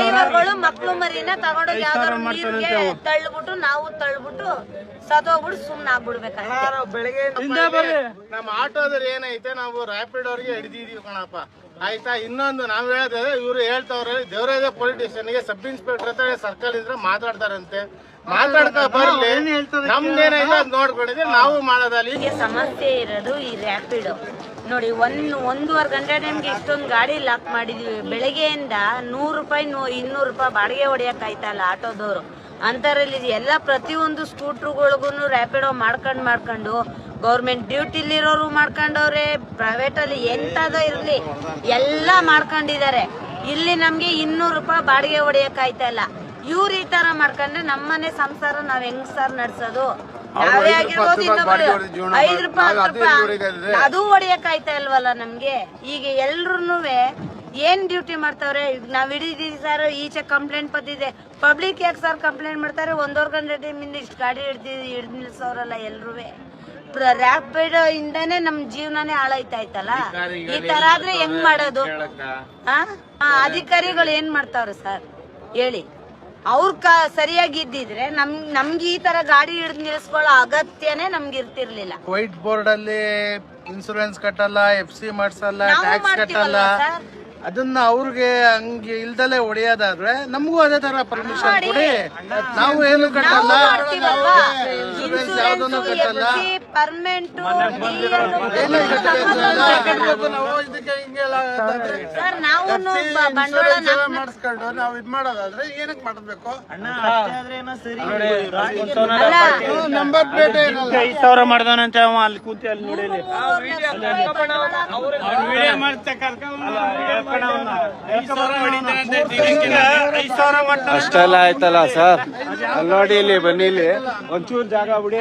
ಡ್ರೈವರ್ಗಳು ಮಕ್ಳು ಮರಿನ ತಗೊಂಡೋಗಿ ಯಾವ್ದಾದ್ರು ನೀರ್ಗೆ ತಳ್ಳಿಬಿಟ್ಟು ನಾವು ತಳ್ಳಿಬಿಟ್ಟು ಸದೋಗ್ಬಿಟ್ಟು ಸುಮ್ನೆ ಆಗ್ಬಿಡ್ಬೇಕಾಗ್ತದೆ. ಬೆಳಿಗ್ಗೆ ನಮ್ಮ ಆಟೋದಲ್ಲಿ ಏನೈತೆ ನಾವು ರ್ಯಾಪಿಡ್ ಅವ್ರಿಗೆ ಹಿಡಿದಿದೀವಿ ಕಣಪ್ಪ ಆಯ್ತಾ. ಇನ್ನೊಂದು ನಾವ್ ಹೇಳೋದೇ ಇವ್ರು ಹೇಳ್ತಾವ್ರೆ ದೇವರಾಜ ಪೊಲಿಟಿಷಿಯನ್ಗೆ ಸಬ್ ಇನ್ಸ್ಪೆಕ್ಟರ್ ಹತ್ರ ಸರ್ಕಲ್ ಮಾತಾಡ್ತಾರಂತೆ. ಮಾತಾಡ್ಕ ಬರ್ಲಿ, ನಮ್ದೇನೈತೆ ಅದ್ ನೋಡ್ಕೊಂಡಿದ್ರೆ ನಾವು ಮಾಡೋದಲ್ಲಿ. ಸಮಸ್ಯೆ ಇರೋದು ಈ ರ್ಯಾಪಿಡ್ ನೋಡಿ. 1.5 ಗಂಟೆ ಟೈಮ್ಗೆ ಇಷ್ಟೊಂದು ಗಾಡಿ ಲಾಕ್ ಮಾಡಿದೀವಿ. ಬೆಳಗ್ಗೆಯಿಂದ 100 ರೂಪಾಯಿ 200 ರೂಪಾಯಿ ಬಾಡಿಗೆ ಹೊಡಿಯಕ್ ಆಯ್ತಲ್ಲ ಆಟೋದವ್ರು. ಅಂತರಲ್ಲಿ ಎಲ್ಲ ಪ್ರತಿಯೊಂದು ಸ್ಕೂಟ್ರುಗಳಿಗೂ ರ್ಯಾಪಿಡೋ ಮಾಡ್ಕೊಂಡು ಗೌರ್ಮೆಂಟ್ ಡ್ಯೂಟಿಲಿರೋರು ಮಾಡ್ಕೊಂಡವ್ರೆ, ಪ್ರೈವೇಟ್ ಅಲ್ಲಿ ಎಂತದೋ ಇರ್ಲಿ ಎಲ್ಲ ಮಾಡ್ಕೊಂಡಿದ್ದಾರೆ. ಇಲ್ಲಿ ನಮ್ಗೆ 200 ರೂಪಾಯಿ ಬಾಡಿಗೆ ಹೊಡಿಯಕ್ ಆಯ್ತಲ್ಲ. ಇವ್ರು ಈ ತರ ಮಾಡ್ಕೊಂಡ್ರೆ ನಮ್ಮನೆ ಸಂಸಾರ ನಾವ್ ಹೆಂಗ್ ಸರ್ ನಡ್ಸೋದು? ನಾವೇ ಆಗಿರ್ಬೋದು, ಇನ್ನೊಬ್ರು 5 ರೂಪಾಯಿ 10 ರೂಪಾಯಿ ಅದು ಹೊಡಿಯಕ್ ಆಯ್ತಾ ಇಲ್ವಲ್ಲ ನಮ್ಗೆ. ಈಗ ಎಲ್ರುನುವೆ ಏನ್ ಡ್ಯೂಟಿ ಮಾಡ್ತಾವ್ರೆ? ನಾವ್ ಹಿಡಿದೀವಿ ಸರ್, ಈಚೆ ಕಂಪ್ಲೇಂಟ್ ಬಂದಿದೆ. ಪಬ್ಲಿಕ್ ಯಾಕೆ ಸರ್ ಕಂಪ್ಲೇಂಟ್ ಮಾಡ್ತಾರೆ? 1.5 ಗಂಟೆ ಟೈಮಿಂದ ಇಷ್ಟು ಗಾಡಿ ಹಿಡ್ದು ನಿಲ್ಸವ್ರಲ್ಲ ಎಲ್ರುವೆ. ರ್ಯಾಪಿಡ್ ಇಂದಾನೆ ನಮ್ ಜೀವನನೇ ಹಾಳಾಯ್ತಾಯ್ತಲ್ಲ. ಈ ತರ ಆದ್ರೆ ಹೆಂಗ್ ಮಾಡೋದು? ಅಧಿಕಾರಿಗಳು ಏನ್ ಮಾಡ್ತಾವ್ರೆ ಸರ್ ಹೇಳಿ? ಅವ್ರ ಸರಿಯಾಗಿ ಇದ್ದಿದ್ರೆ ನಮ್ಗೆ ಈ ತರ ಗಾಡಿ ಹಿಡಿದು ನಿಲ್ಸ್ಕೊಳ್ಳೋ ಅಗತ್ಯನೇ ನಮ್ಗೆ ಇರ್ತಿರ್ಲಿಲ್ಲ. ವೈಟ್ ಬೋರ್ಡ್ ಅಲ್ಲಿ ಇನ್ಸೂರೆನ್ಸ್ ಕಟ್ಟಲ್ಲ, FC ಮಾಡ್ಸಲ್ಲ, ಟ್ಯಾಕ್ಸ್ ಕಟ್ಟಲ್ಲ. ಅದನ್ನ ಅವ್ರಿಗೆ ಹಂಗೆ ಇಲ್ದಲೆ ಹೊಡೆಯೋದಾದ್ರೆ ನಮಗೂ ಅದೇ ತರ ಪರ್ಮಿಷನ್ ಕೊಡಿ. ನಾವು ಏನು ಕಟ್ಟಲ್ಲ, ಇನ್ಸೂರೆನ್ಸ್ ಯಾವ್ದನ್ನು ಕಟ್ಟಲ್ಲ. ಮಾಡಿಸ್ಕೊಂಡು ನಾವು ಇದ್ ಮಾಡೋದಾದ್ರೆ ಏನಕ್ಕೆ ಮಾಡಬೇಕು? ನಂಬರ್ ಪ್ಲೇಟ್ 5,000 ಮಾಡ್ದಾನಂತ ಅಲ್ಲಿ ಕೂತಿ ಅಲ್ಲಿ ನೋಡಿ ಅಷ್ಟೆಲ್ಲ ಆಯ್ತಲ್ಲ ಸರ್. ಅಲ್ಲಿ ನೋಡಿ, ಇಲ್ಲಿ ಬನ್ನಿ, ಇಲ್ಲಿ ಒಂಚೂರು ಜಾಗ ಬಿಡಿ,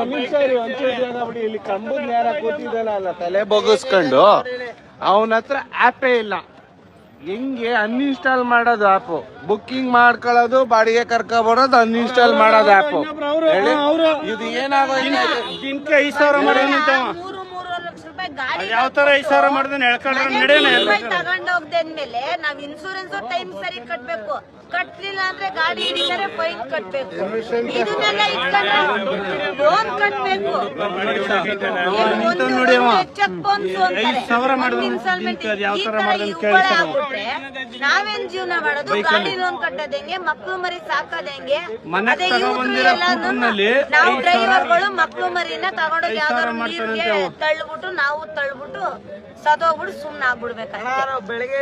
ಒಂಚೂರು ಜಾಗ ಬಿಡಿ. ಇಲ್ಲಿ ಕಂಬದ ನೇರ ಕೂತಿದ್ದಲ್ಲ ಅಲ್ಲ, ತಲೆ ಬಗ್ಗಿಸ್ಕೊಂಡು ಅವನ ಹತ್ರ ಆ್ಯಪೇ ಇಲ್ಲ. ಹೆಂಗೆ ಅನ್ಇನ್ಸ್ಟಾಲ್ ಮಾಡೋದು ಆ್ಯಪ್? ಬುಕ್ಕಿಂಗ್ ಮಾಡ್ಕೊಳ್ಳೋದು, ಬಾಡಿಗೆ ಕರ್ಕೊಬರೋದು, ಅನ್ಇನ್ಸ್ಟಾಲ್ ಮಾಡೋದು ಆ್ಯಪ್. ಇದು ಏನಾಗೋ ದಿನಕ್ಕೆ 5,000 ಮಾಡೋದಂತ ಯಾವ ತರ 5,000 ಮಾಡ್ದೇನೆ ಹೇಳ್ಕೊಂಡ್ರೆ ನಡೆಯಲ್ಲ. ತಗೊಂಡೋಗ್ದೇದ್ಮೇಲೆ ನಾವ್ ಇನ್ಸೂರೆನ್ಸ್ ಟೈಮ್ ಸರಿ ಕಟ್ಬೇಕು. ಕಟ್ಲಿಲ್ಲ ಅಂದ್ರೆ ಗಾಡಿ ಹಿಡಿದರೆ ಫೈನ್ ಕಟ್ಬೇಕು. ಇದನ್ನೆಲ್ಲ ಲೋನ್ ಕಟ್ಬೇಕು. ನಾವೇನ್ ಜೀವನ ಮಾಡೋದು? ಗಾಡಿ ಲೋನ್ ಕಟ್ಟೋದ್ ಹೆಂಗೆ? ಮಕ್ಳು ಮರಿ ಸಾಕೋದ್ ಹೆಂಗೆ? ನಾವು ಡ್ರೈವರ್ಗಳು ಮಕ್ಳು ಮರಿನ ತಗೊಂಡೋಗಿ ಯಾವ್ದಾದ್ರು ನೀರ್ಗೆ ತಳ್ಳಿಬಿಟ್ಟು ನಾವು ತಳ್ಳಿಬಿಟ್ಟು ಸದೋಗ್ಬಿಟ್ಟು ಸುಮ್ನೆ ಆಗ್ಬಿಡ್ಬೇಕಾಗ್ತದೆ. ಬೆಳಗ್ಗೆ